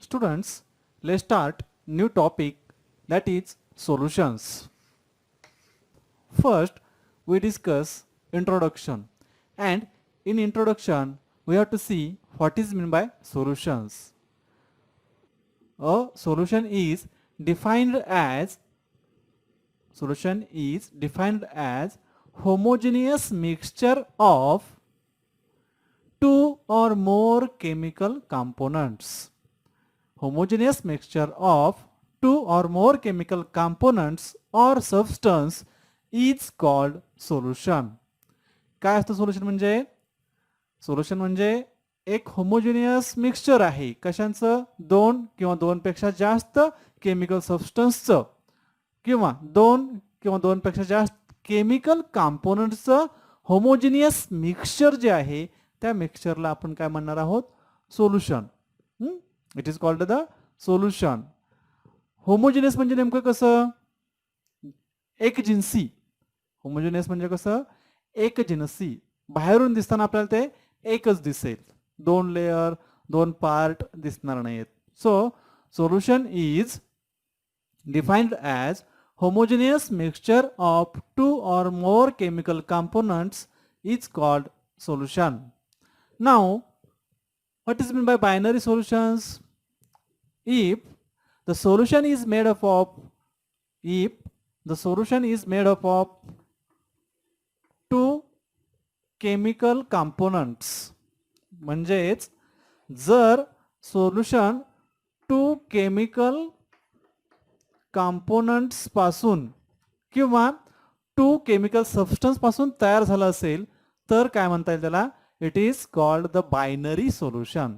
Students, let's start new topic, that is solutions. First, we discuss introduction, and in introduction we have to see what is meant by solutions. A solution is defined as homogeneous mixture of two or more chemical components. Homogeneous mixture of two or more chemical components or substance is called solution. काय असतं solution म्हणजे? Solution म्हणजे एक homogeneous mixture आहे. कशांचं? दोन किंवा दोनपेक्षा जास्त केमिकल सबस्टन्सचं किंवा दोन किंवा दोनपेक्षा जास्त केमिकल कॉम्पोनंट्सचं होमोजेनियस मिक्सचर जे आहे त्या मिक्सचरला आपण काय म्हणणार आहोत? Solution. It is called the solution. Homogeneous म्हणजे नेमकं कसं? एकजिन्सी. होमोजेनियस म्हणजे कसं? एकजिन्सी. बाहेरून दिसताना आपल्याला ते एकच दिसेल, दोन लेयर दोन पार्ट दिसणार नाहीत. So solution is defined as homogeneous mixture of two or more chemical components is called solution. Now, what is meant by binary solutions? If the solution is made up of two chemical components, म्हणजेच जर solution to chemical components पासून किंवा to chemical substance पासून तयार झालं असेल तर काय म्हणता येईल त्याला? It is called the binary solution.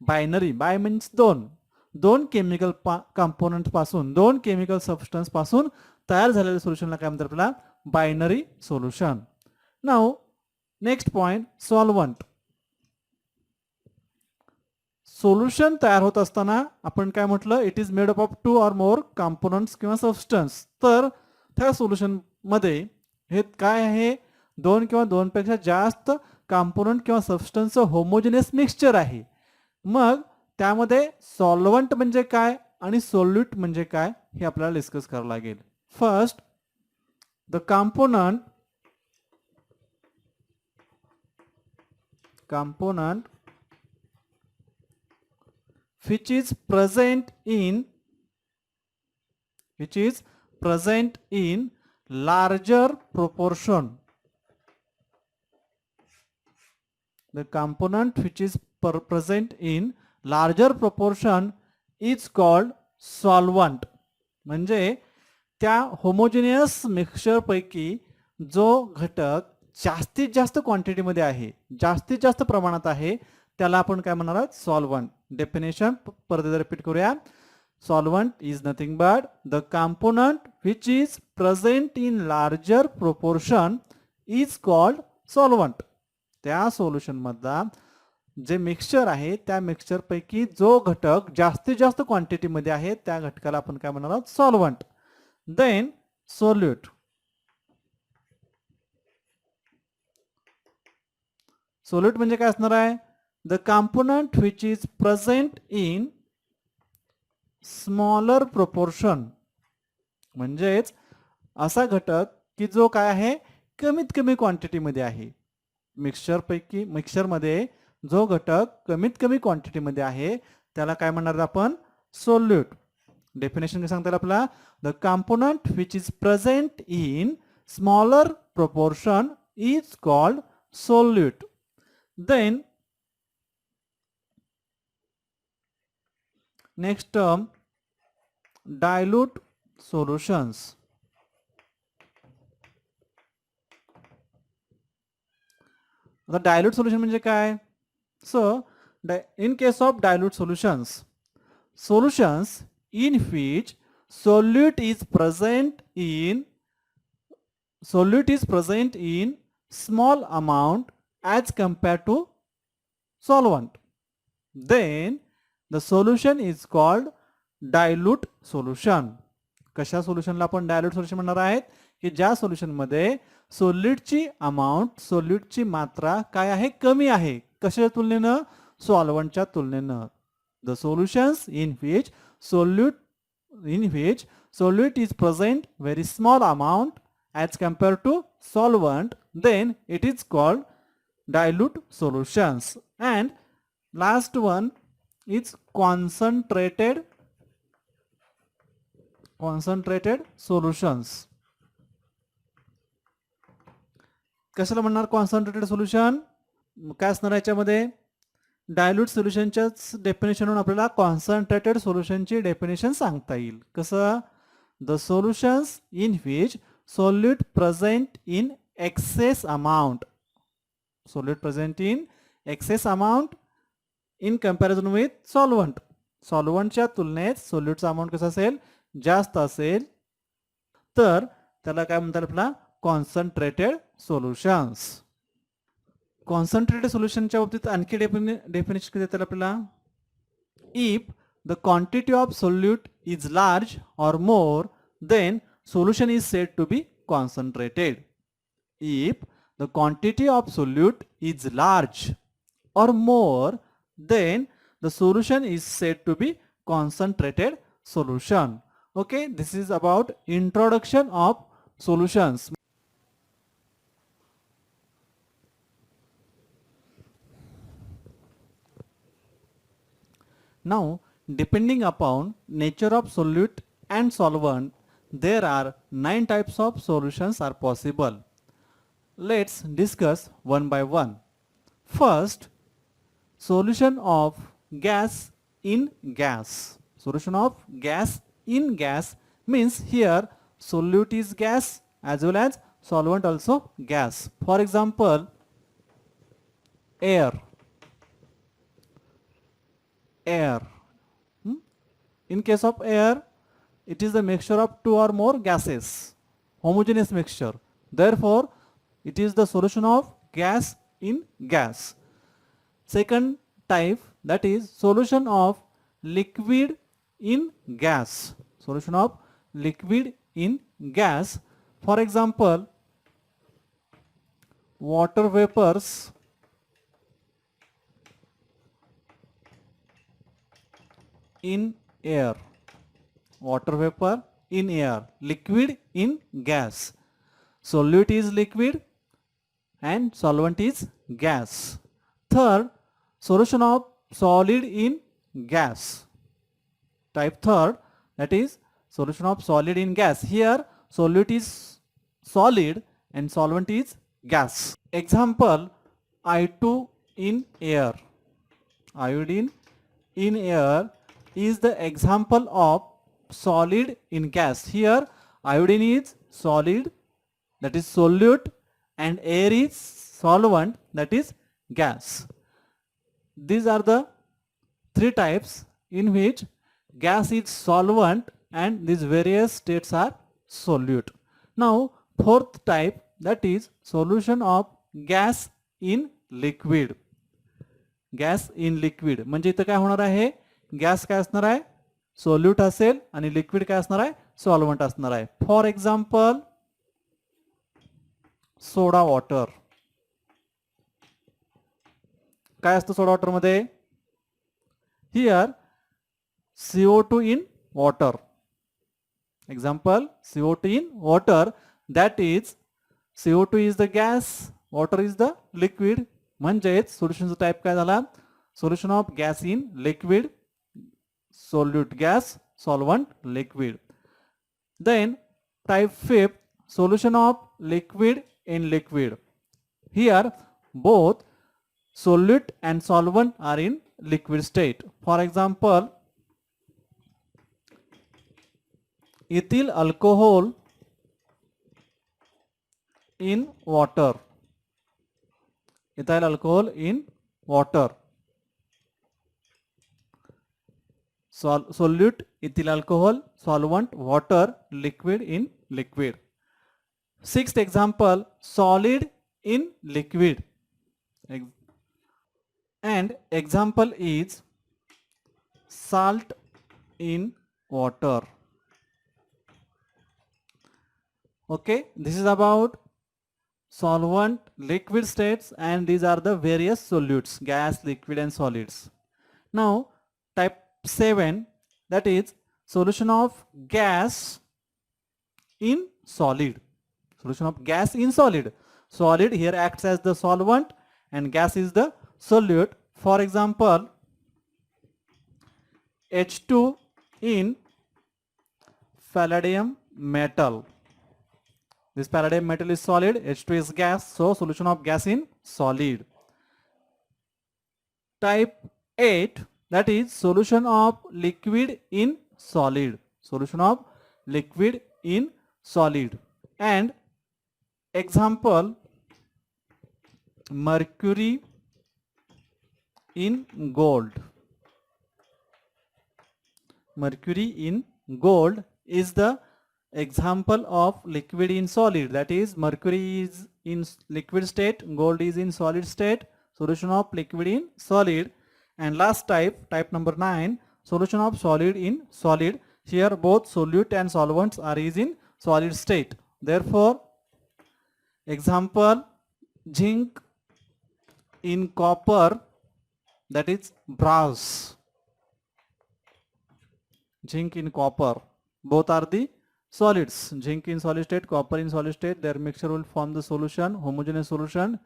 Binary, bye means दोन, दोन केमिकल कॉम्पोनंट पासून, दोन केमिकल सबस्टन्स पासून तयार झालेल्या सोल्युशनला काय म्हणतात आपल्याला? Binary solution. Now next point, solvent. Solution तयार होत असताना आपण काय म्हटलं? It is made up of to or more components किंवा सबस्टन्स. तर त्या सोल्युशन मध्ये हे काय आहे? दोन किंवा दोनपेक्षा जास्त कॉम्पोनंट किंवा सबस्टन्सचं होमोजेनियस मिक्सचर आहे. मग त्यामध्ये सॉल्व्हंट म्हणजे काय आणि सोल्यूट म्हणजे काय हे आपल्याला डिस्कस करावं लागेल. First, the component which is present in larger proportion. The component which is present in larger proportion is called solvent. म्हणजे त्या होमोजेनियस मिक्सचर पैकी जो घटक जास्तीत जास्त क्वांटिटी मध्ये आहे, जास्तीत जास्त प्रमाणात आहे, त्याला आपण काय म्हणणार आहोत? सॉल्व्हंट. डेफिनेशन परत रिपीट करूया. Solvent is nothing but the component which is present in larger proportion is called solvent. त्या सोल्युशन मधला जे मिक्सचर आहे त्या मिक्सचर पैकी जो घटक जास्तीत जास्त क्वांटिटी मध्ये आहे त्या घटकाला आपण काय म्हणणार आहोत? सॉल्व्हंट. Then solute. सोल्यूट म्हणजे काय असणार आहे? The component which is present in smaller proportion. म्हणजेच असा घटक की जो काय आहे? कमीत कमी क्वांटिटी मध्ये आहे. मिक्सचर मध्ये जो घटक कमीत कमी क्वांटिटी मध्ये आहे त्याला काय म्हणणार आपण? सोल्यूट. डेफिनेशन काय सांगतात आपल्याला? The component which is present in smaller proportion is called solute. Then next term, dilute solutions. The dilute solution म्हणजे काय? So in case of dilute solutions in which solute is present in small amount as compared to solvent, then the solution is called dilute solution. कशा सोल्युशनला आपण dilute solution म्हणणार आहेत? की ज्या solution मध्ये सोल्यूटची amount, सोल्यूटची मात्रा काय आहे? कमी आहे. कशाच्या तुलनेनं? सॉल्व्हंटच्या तुलनेनं. The solutions in which solute is present very small amount as compared to solvent, then it is called dilute solutions. And last one is concentrated solutions. कशाला म्हणणार कॉन्सन्ट्रेटेड सोल्युशन? काय असणार याच्यामध्ये? डायल्यूट सोल्युशनच्याच डेफिनेशनवरून आपल्याला कॉन्सन्ट्रेटेड सोल्युशनची डेफिनेशन सांगता येईल. कसं? The solutions in which solute present in excess amount. Solute present in excess amount in comparison with solvent. सॉल्वंटच्या तुलनेत सोल्यूटचा अमाऊंट कसा असेल? जास्त असेल, तर त्याला काय म्हणतात आपल्याला? Concentrated solutions. कॉन्सन्ट्रेटेड सोल्युशनच्या बाबतीत आणखी डेफिनेशन देतात आपल्याला. If the quantity of solute is large or more, then solution is said to be concentrated. If the quantity of solute is large or more, then the solution is said to be concentrated solution. Okay, this is about introduction of solutions. Now, depending upon nature of solute and solvent, there are 9 types of solutions are possible. Let's discuss one by one. First, solution of gas in gas. Solution of gas in gas means here solute is gas as well as solvent also gas. For example, air. In case of air, it is the mixture of 2 or more gases, homogeneous mixture. Therefore, it is the solution of gas in gas. Second type, that is solution of liquid in gas. Solution of liquid in gas. For example, water vapors in air. Water vapor in air. Liquid in gas. Solute is liquid and solvent is gas. Third, solution of solid in gas. Type third, that is solution of solid in gas. Here solute is solid and solvent is gas. Example, I2 in air. Iodine in air is the example of solid in gas. Here iodine is solid, that is solute, and air is solvent, that is gas. These are the 3 types in which gas is solvent and these various states are solute. Now, fourth type, that is solution of gas in liquid. Gas in liquid म्हणजे इथं काय होणार आहे? Gas काय असणार आहे? Solute असेल आणि लिक्विड काय असणार आहे? सॉल्वंट असणार आहे. For example, soda water. काय असतं सोडा वॉटर मध्ये? Here CO2 in water. Example, CO2 in water, that is CO2 is the gas, water is the liquid. म्हणजेच सोल्युशनचा टाइप काय झाला? Solution of gas in liquid, solute gas, solvent liquid. Then type fifth, solution of liquid in liquid. Here both solute and solvent are in liquid state. For example, ethyl alcohol in water. Ethyl alcohol in water. Solute ethyl alcohol, solvent water, liquid in liquid. Sixth example, solid in liquid. And example is salt in water. Okay, this is about solvent, liquid states, and these are the various solutes, gas, liquid and solids. Now Type 7, that is solution of gas in solid. Solution of gas in solid. Solid here acts as the solvent and gas is the solute. For example, H2 in palladium metal. This palladium metal is solid, H2 is gas, so solution of gas in solid. Type 8, that is solution of liquid in solid. Solution of liquid in solid. And example, mercury in gold. Mercury in gold is the example of liquid in solid. That is, mercury is in liquid state, gold is in solid state. Solution of liquid in solid. And last type, type number 9, solution of solid in solid. Here both solute and solvents are in solid state. Therefore, example, zinc in copper, that is brass. Zinc in copper, both are the solids. Zinc in solid state, copper in solid state, their mixture will form the solution, homogeneous solution.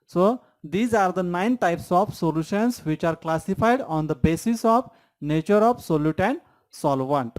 So these are the 9 types of solutions which are classified on the basis of nature of solute and solvent.